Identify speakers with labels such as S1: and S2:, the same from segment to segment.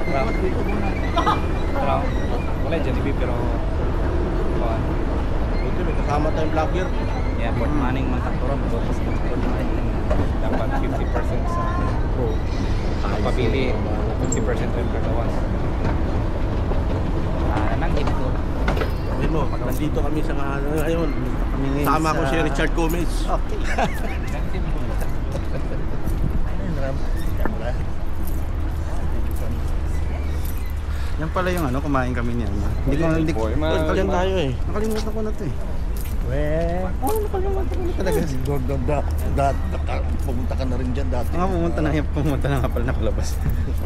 S1: Pero wala Jollibee pero
S2: Buti may kasama tayong vlogger.
S1: yeah, port maning man takturan tapos port maning dapat 50% sa pabili, 50% rin perdawas. Nang ito.
S2: Sabi mo, nandito kami sa ngayon. Sama ko si Richard Gomez.
S3: Okay. Yan pala yung ano, kumain kami niyan. Hindi ko
S2: Diyan tayo eh.
S3: nakalimutan ko na to eh. Nakalimutan ko na talaga.
S4: Pumunta ka na rin dyan dati.
S3: Pumunta na nga pala nakalabas.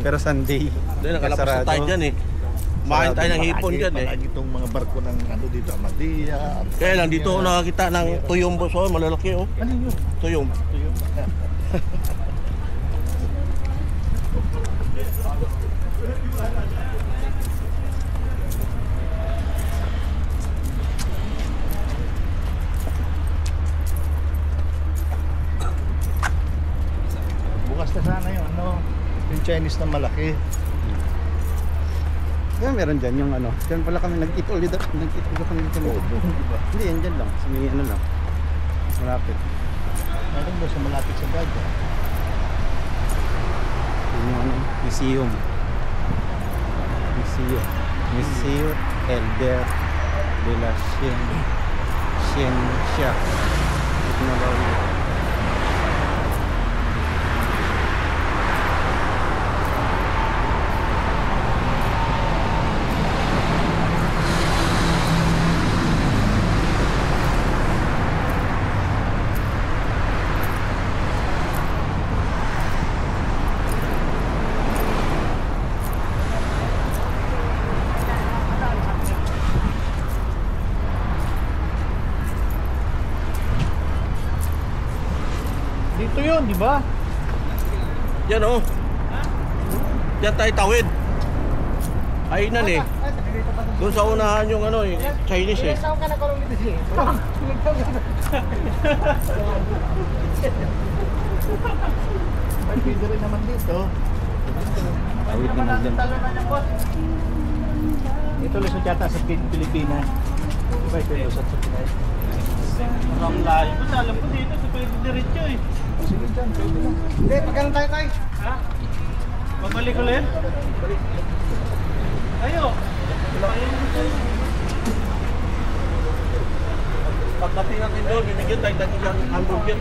S3: Pero Sunday.
S2: Hindi, nakalabas na tayo dyan eh. Kumain tayo ng hipon dyan eh.
S4: Palagi itong mga barko ng ano dito, Amadia.
S2: Kaya lang dito ako nakakita ng tuyong boss. Oh, malalaki oh.
S4: Ano yun?
S2: Tuyong.
S4: Bukas na sana yung ano, yung Chinese na malaki.
S3: Kaya meron dyan yung ano. Dyan pala kami nag-eat ulit. Nag-eat ulit kami dito.
S4: Diba?
S3: Hindi, yan dyan lang. Sa may ano lang. Malapit.
S4: Meron ba sa malapit sa Daga?
S3: Yun yung ano, museum. Museo Elder de la Ciencia Technology.
S4: Dito yun, di ba?
S2: Yan oh. Yan tayo tawid. Ayunan eh. Doon sa unahan yung ano eh, Chinese eh.
S4: Saan ka nagkaroon dito siya? May pwede rin naman dito.
S3: Tawid din mo dyan.
S4: Ito lusot yata sa Pilipinas. Diba ito yung lusot sa Pinas?
S1: Ang layo ko, alam ko dito sa pwede diretso eh.
S4: Sige dyan, pwede lang. Hindi, pagkano tayo tayo?
S1: Ha? Babalik ulit? Ayo.
S2: Pagdating natin doon, binigyan tayo ng isang hamburger.